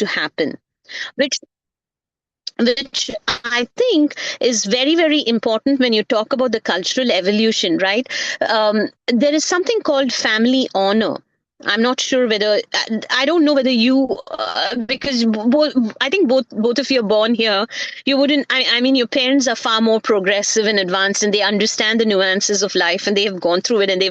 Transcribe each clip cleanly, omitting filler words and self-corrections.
to happen, which which I think is very, very important when you talk about the cultural evolution, right? There is something called family honor. I'm not sure whether I don't know whether you because I think both of you are born here. You wouldn't. I mean, your parents are far more progressive and advanced, and they understand the nuances of life, and they have gone through it, and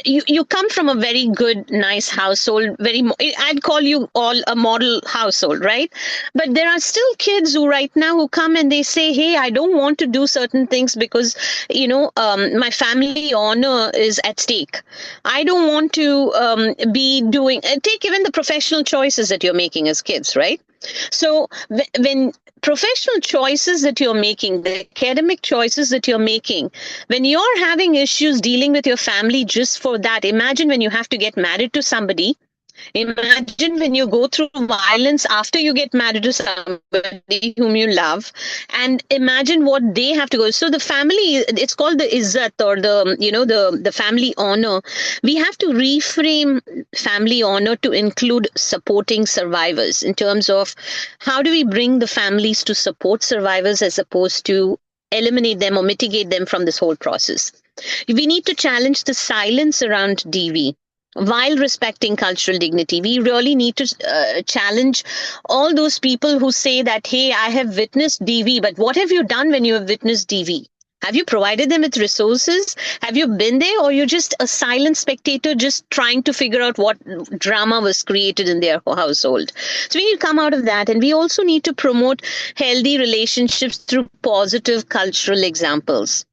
you come from a very good, nice household. I'd call you all a model household, right? But there are still kids who right now who come and they say, hey, I don't want to do certain things because my family honor is at stake. I don't want to be doing take even the professional choices that you're making as kids, right? So when professional choices that you're making, the academic choices that you're making, when you're having issues dealing with your family just for that, imagine when you have to get married to somebody. Imagine when you go through violence after you get married to somebody whom you love, and imagine what they have to go. So the family, it's called the izzat, or the family honor. We have to reframe family honor to include supporting survivors in terms of how do we bring the families to support survivors as opposed to eliminate them or mitigate them from this whole process. We need to challenge the silence around DV while respecting cultural dignity. We really need to challenge all those people who say that, hey, I have witnessed DV, but what have you done when you have witnessed DV? Have you provided them with resources? Have you been there, or you're just a silent spectator just trying to figure out what drama was created in their household? So we need to come out of that, and we also need to promote healthy relationships through positive cultural examples.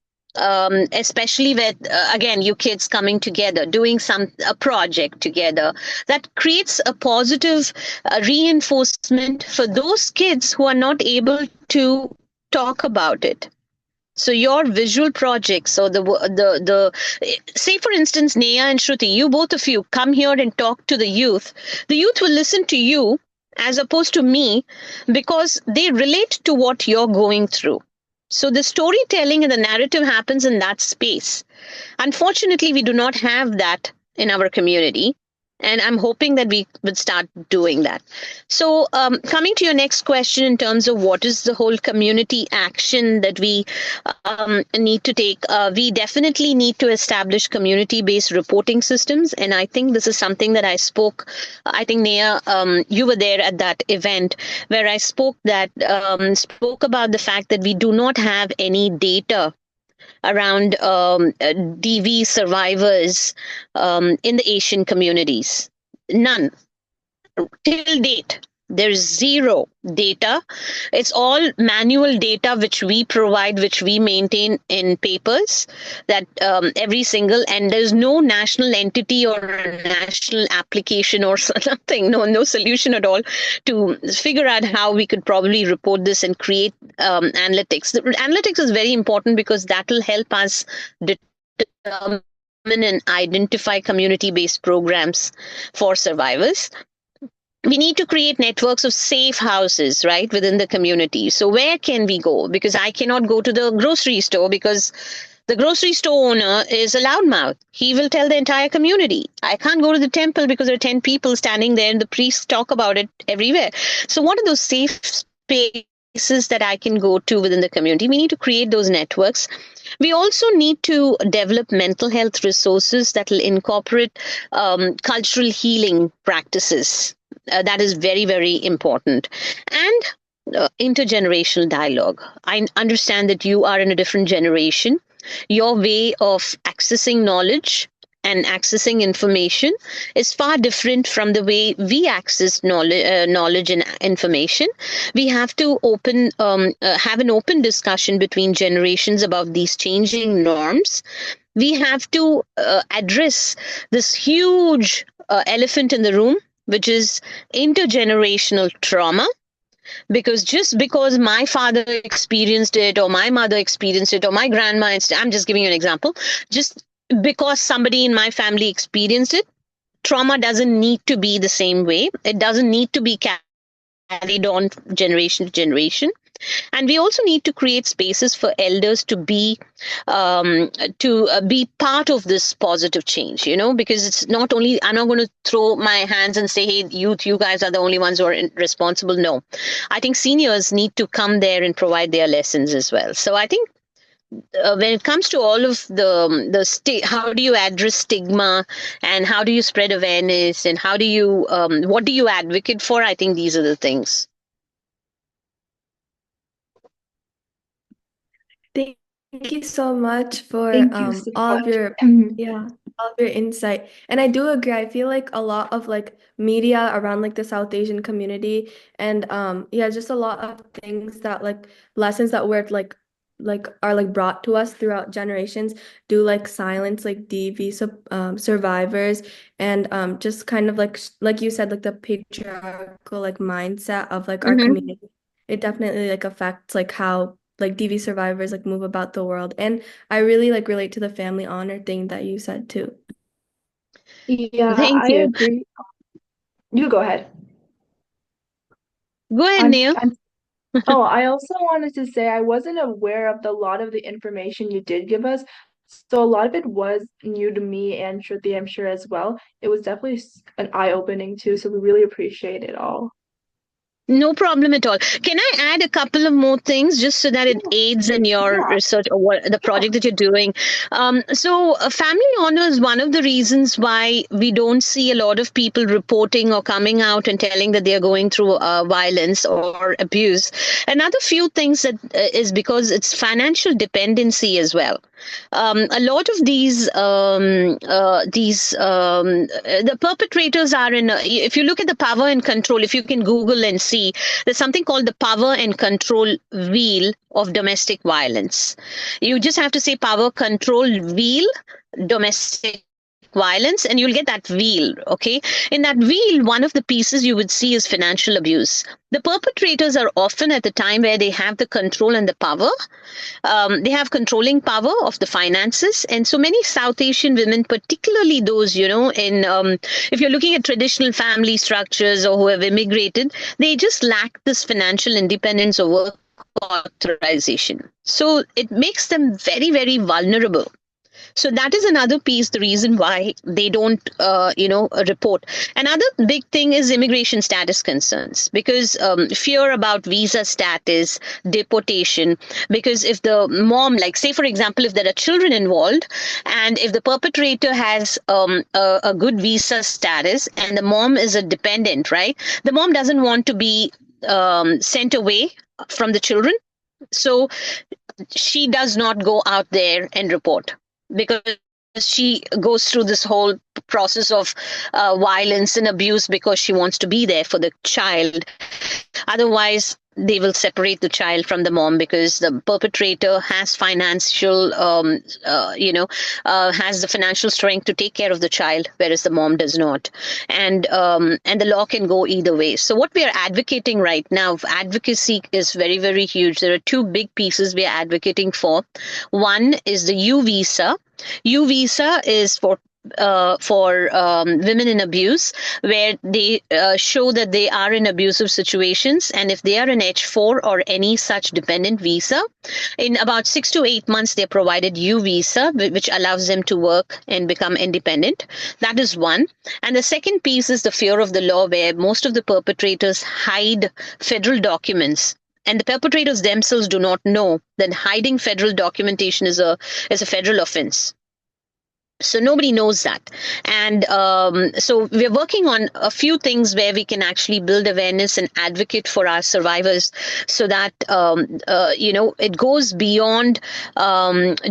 Especially with again, you kids coming together, doing a project together that creates a positive reinforcement for those kids who are not able to talk about it. So your visual projects, or the say for instance, Neha and Shruti, you both of you come here and talk to the youth. The youth will listen to you as opposed to me because they relate to what you're going through. So the storytelling and the narrative happens in that space. Unfortunately, we do not have that in our community. And I'm hoping that we would start doing that. So coming to your next question in terms of what is the whole community action that we need to take, we definitely need to establish community-based reporting systems. And I think this is something that I spoke, I think Neha, you were there at that event where I spoke about the fact that we do not have any data around DV survivors in the Asian communities. None. Till date, there's zero data. It's all manual data which we provide, which we maintain in papers, that every single, and there's no national entity or a national application or something, no solution at all to figure out how we could probably report this and create analytics. The analytics is very important because that will help us determine and identify community-based programs for survivors. We need to create networks of safe houses, right, within the community. So where can we go? Because I cannot go to the grocery store because the grocery store owner is a loudmouth. He will tell the entire community. I can't go to the temple because there are 10 people standing there and the priests talk about it everywhere. So what are those safe spaces that I can go to within the community? We need to create those networks. We also need to develop mental health resources that will incorporate cultural healing practices. That is very, very important. And intergenerational dialogue. I understand that you are in a different generation. Your way of accessing knowledge and accessing information is far different from the way we access knowledge and information. We have to have an open discussion between generations about these changing norms. We have to address this huge elephant in the room, which is intergenerational trauma. Because just because my father experienced it, or my mother experienced it, or my grandma, I'm just giving you an example, just because somebody in my family experienced it, trauma doesn't need to be the same way. It doesn't need to be carried on generation to generation. And we also need to create spaces for elders to be part of this positive change, because it's not only, I'm not going to throw my hands and say, hey, youth, you guys are the only ones who are responsible. No, I think seniors need to come there and provide their lessons as well. So I think when it comes to all of how do you address stigma, and how do you spread awareness, and how do you what do you advocate for, I think these are the things. Thank you so much for Thank you so all of much. your all of your insight. And I do agree. I feel like a lot of like media around like the South Asian community and just a lot of things that like lessons that were like are like brought to us throughout generations do like silence like DV survivors and just kind of like you said like the patriarchal like mindset of like our Mm-hmm. community. It definitely like affects like how like DV survivors like move about the world. And I really like relate to the family honor thing that you said too. Yeah, Thank I you. agree. You go ahead. Go ahead, I'm Neil. I'm Oh, I also wanted to say I wasn't aware of a lot of the information you did give us. So a lot of it was new to me and Shruti, I'm sure as well. It was definitely an eye-opening too, so we really appreciate it all. No problem at all. Can I add a couple of more things just so that it Yeah, aids in your yeah, research or the yeah. project that you're doing? Family honor is one of the reasons why we don't see a lot of people reporting or coming out and telling that they are going through violence or abuse. Another few things that is because it's financial dependency as well. A lot of the perpetrators are in if you look at the power and control, if you can google and see, there's something called the power and control wheel of domestic violence. You just have to say power control wheel domestic violence and you'll get that wheel. Okay, in that wheel, one of the pieces you would see is financial abuse. The perpetrators are often at the time where they have the control and the power. They have controlling power of the finances, and so many South Asian women, particularly those, in if you're looking at traditional family structures or who have immigrated, they just lack this financial independence or work authorization, so it makes them very very vulnerable. So that is another piece, the reason why they don't report. Another big thing is immigration status concerns, because fear about visa status, deportation. Because if the mom, like say for example, if there are children involved, and if the perpetrator has a good visa status and the mom is a dependent, right, the mom doesn't want to be sent away from the children, so she does not go out there and report, because she goes through this whole process of violence and abuse because she wants to be there for the child. Otherwise, they will separate the child from the mom, because the perpetrator has has the financial strength to take care of the child, whereas the mom does not. And the law can go either way. So what we are advocating right now, advocacy is very very huge. There are two big pieces we are advocating for. One is the U visa. U visa is for women in abuse, where they show that they are in abusive situations, and if they are an H4 or any such dependent visa, in about 6 to 8 months they're provided U visa, which allows them to work and become independent. That is one. And the second piece is the fear of the law, where most of the perpetrators hide federal documents, and the perpetrators themselves do not know that hiding federal documentation is a federal offense. So nobody knows that. And so we're working on a few things where we can actually build awareness and advocate for our survivors, so that it goes beyond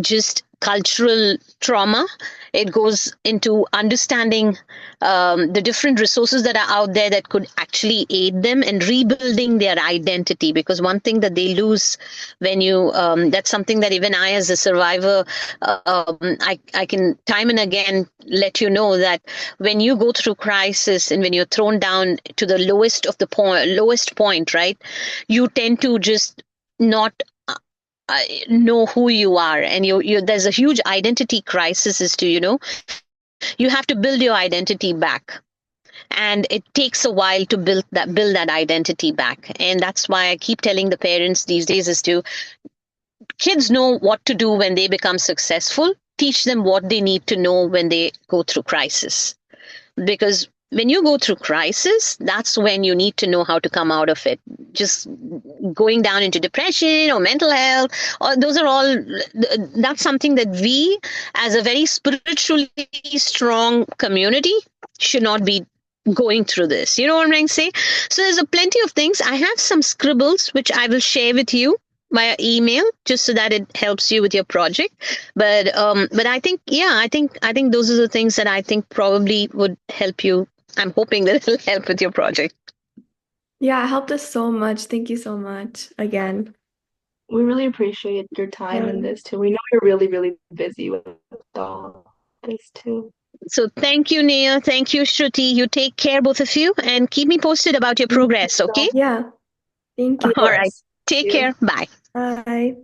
just cultural trauma. It goes into understanding the different resources that are out there that could actually aid them in rebuilding their identity. Because one thing that they lose when you that's something that even I as a survivor, I can time and again let you know that when you go through crisis and when you're thrown down to the lowest point, right, you tend to just not know who you are, and there's a huge identity crisis as to, you have to build your identity back. and it takes a while to build that identity back. And that's why I keep telling the parents these days is to kids know what to do when they become successful, teach them what they need to know when they go through crisis. Because when you go through crisis, that's when you need to know how to come out of it. Just going down into depression or mental health, or those are all, that's something that we as a very spiritually strong community should not be going through this. You know what I'm trying to say? So there's a plenty of things. I have some scribbles which I will share with you via email, just so that it helps you with your project. But I think, yeah, I think those are the things that I think probably would help you. I'm hoping that it'll help with your project. Yeah, it helped us so much. Thank you so much again. We really appreciate your time in Yeah. this too. We know you're really, really busy with all this too. So thank you, Nia. Thank you, Shruti. You take care, both of you, and keep me posted about your progress, okay? Yeah. Thank you. All right. Yes. Take You. care. Bye. Bye.